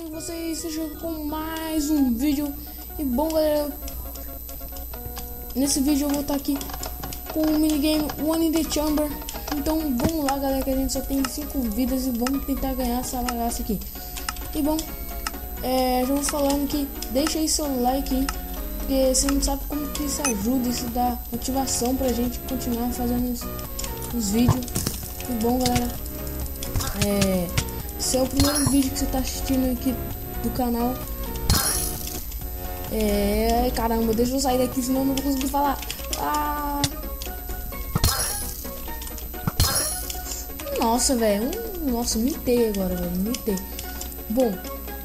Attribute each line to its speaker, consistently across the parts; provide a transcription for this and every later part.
Speaker 1: com vocês, sejam com mais um vídeo. E bom, galera, nesse vídeo eu vou estar aqui com o minigame One in the Chamber. Então vamos lá, galera, que a gente só tem 5 vidas e vamos tentar ganhar essa bagaça aqui. E bom, já vou falando que deixa aí seu like aí, porque você não sabe como que isso ajuda, isso dá motivação pra gente continuar fazendo os vídeos. E bom, galera, se é o primeiro vídeo que você tá assistindo aqui do canal, caramba, deixa eu sair daqui, senão eu não vou conseguir falar. Nossa, velho, nossa, mitei agora, velho, mitei. Bom,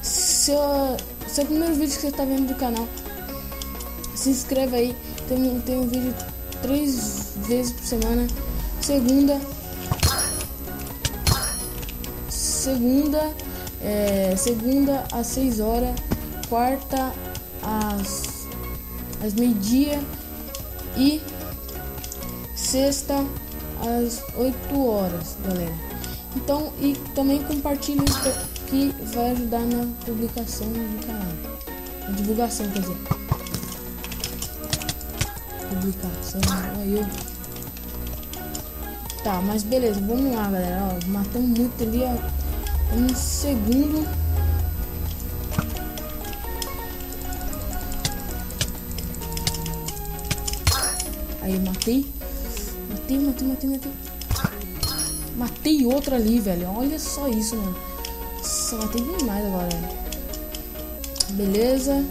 Speaker 1: se é o primeiro vídeo que você tá vendo do canal, se inscreva aí. Tem um vídeo 3 vezes por semana. Segunda às 6 horas, quarta às meio-dia e sexta às 8 horas, galera. Então, e também compartilhe isso que vai ajudar na publicação do canal, na divulgação, quer dizer, publicação. Tá, mas beleza, vamos lá, galera. Ó, matamos muito ali, ó. Um segundo. Aí, matei. Matei outro ali, velho. Olha só isso, mano. Nossa, matei demais agora, velho. Beleza.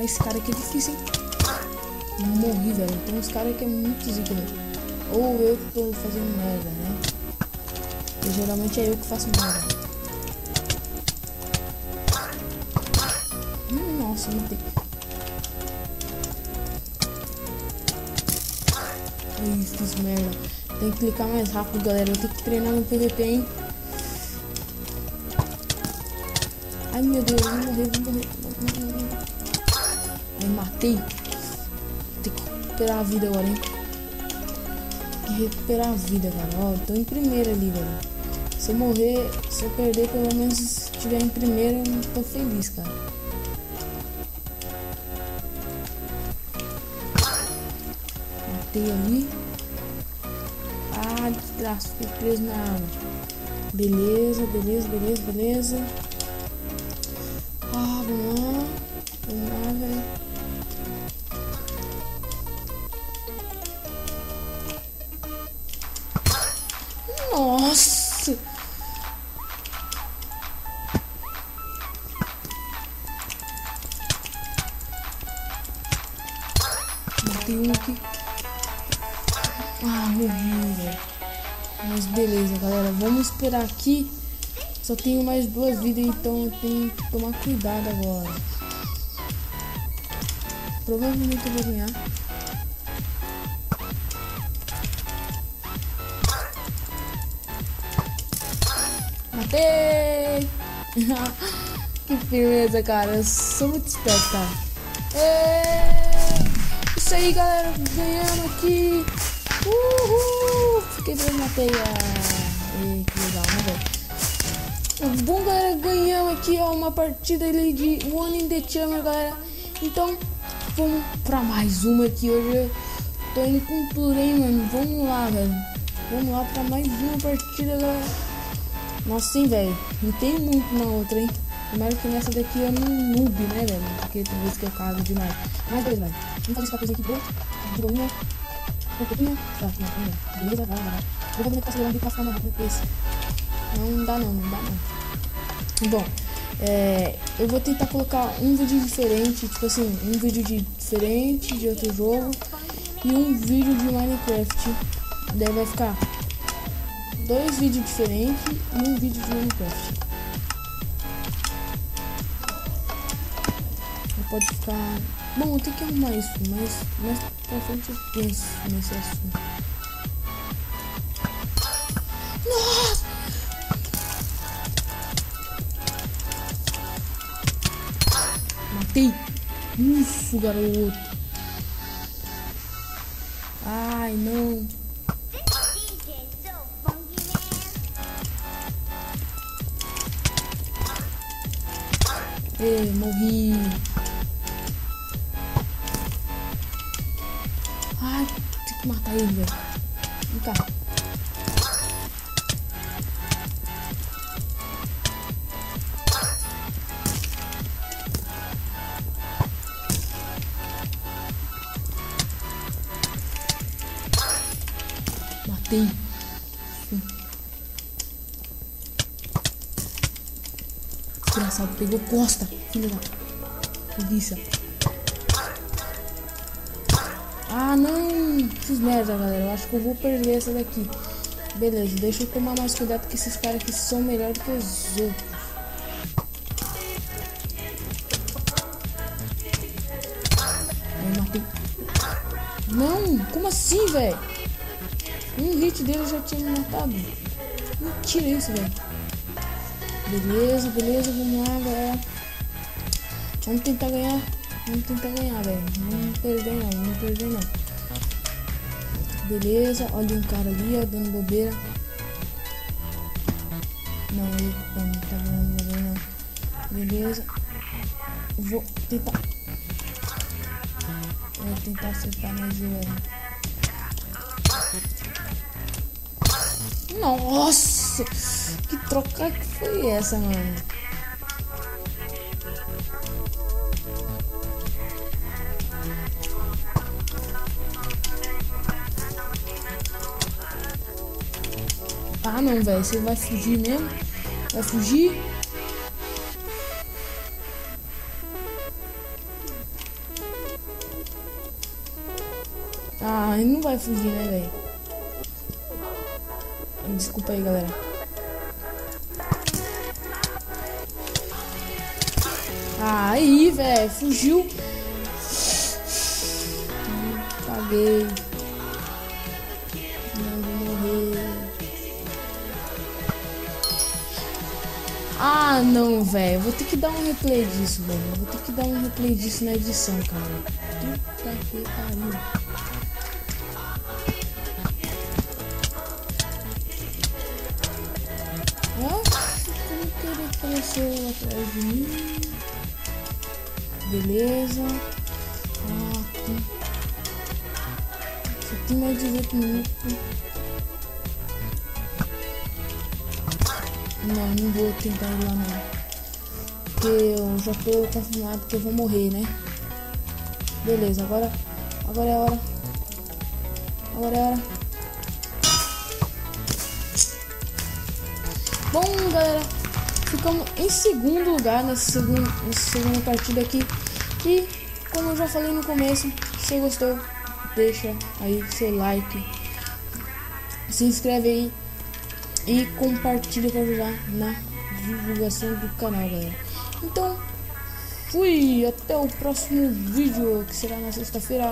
Speaker 1: Esse cara aqui é difícil, hein? Morri, velho. Tem uns caras que é muito zica, velho. Ou eu que tô fazendo merda, né? E geralmente é eu que faço merda. Nossa, matei. Ai, fiz merda. Tem que clicar mais rápido, galera. Eu tenho que treinar no PVP, hein? Ai, meu Deus, eu vou morrer. Aí, matei. Tem que recuperar a vida agora, hein? Tem que recuperar a vida, cara. Ó, tô em primeiro ali, velho. Se eu morrer, se eu perder, pelo menos se estiver em primeiro, eu não tô feliz, cara. Matei ali. Desgraça, fiquei preso na água. Beleza. Vamos lá, velho. Nossa! Matei um aqui. Morri, velho. Mas beleza, galera. Vamos esperar aqui. Só tenho mais 2 vidas, então eu tenho que tomar cuidado agora. Provavelmente eu vou ganhar. Matei! Que firmeza, cara. Eu sou muito esperto, cara. Isso aí, galera. Ganhamos aqui. Uhul! Fiquei preso na teia. Que legal, né, velho? Bom, galera, ganhamos aqui, ó, uma partida ali de One in the Chamber, galera. Então, vamos pra mais uma aqui. Hoje eu tô indo com tudo, hein, mano. Vamos lá, velho. Vamos lá pra mais uma partida, galera. Nossa, sim, velho. Não tem muito na outra, hein. Primeiro que nessa daqui eu não noob, né, velho. Porque tem vezes que eu cago demais. Mas beleza, velho. Vamos fazer esse papelzinho aqui de bolinha. Um pouquinho. Tá, beleza, vai. Vou fazer passar pra ficar mais rápido que esse. Não dá não. Bom, eu vou tentar colocar um vídeo diferente, tipo assim, um vídeo diferente de outro jogo e um vídeo de Minecraft. Daí vai ficar 2 vídeos diferentes e um vídeo de Minecraft. Pode ficar... Bom, eu tenho que arrumar isso, mas mais pra frente eu penso nesse assunto. Nossa! Matei! Isso, garoto! Ai, não. Ei, morri. Ai, tem que matar ele, velho. Vem cá. Matei. Desgraçado, pegou costa. Filho da preguiça. Ah, não. Fiz merda, galera. Eu acho que eu vou perder essa daqui. Beleza, deixa eu tomar mais cuidado, porque esses caras aqui são melhores que os outros. Aí, matei. Não, como assim, velho? Um hit dele já tinha me matado. Mentira isso, velho. Beleza, beleza, vamos lá, galera. Vamos tentar ganhar. Vamos tentar ganhar, velho. Não perder não, não perder não. Beleza, olha um cara ali, ó, dando bobeira. Não, ele não tá dando bobeira não. Beleza. Vou tentar. Vou tentar acertar mais ele. Nossa! Que troca que foi essa, mano? Ah, não, velho. Você vai fugir mesmo? Vai fugir? Ah, ele não vai fugir, né, velho? Desculpa aí, galera. Ah, aí, velho. Fugiu. Paguei. Não vou morrer. Ah, não, velho. Vou ter que dar um replay disso, velho. Vou ter que dar um replay disso na edição, cara. Puta que pariu. Ele apareceu atrás de mim. Beleza. Só tem mais 18 minutos. Não vou tentar ir lá não. Porque eu já tô confirmado que eu vou morrer, né? Beleza, agora é a hora. Agora é a hora. Bom, galera, ficamos em segundo lugar nessa segunda partida aqui. E como eu já falei no começo, se você gostou, deixa aí seu like, se inscreve aí e compartilha para ajudar na divulgação do canal, galera. Então, fui, até o próximo vídeo, que será na sexta-feira.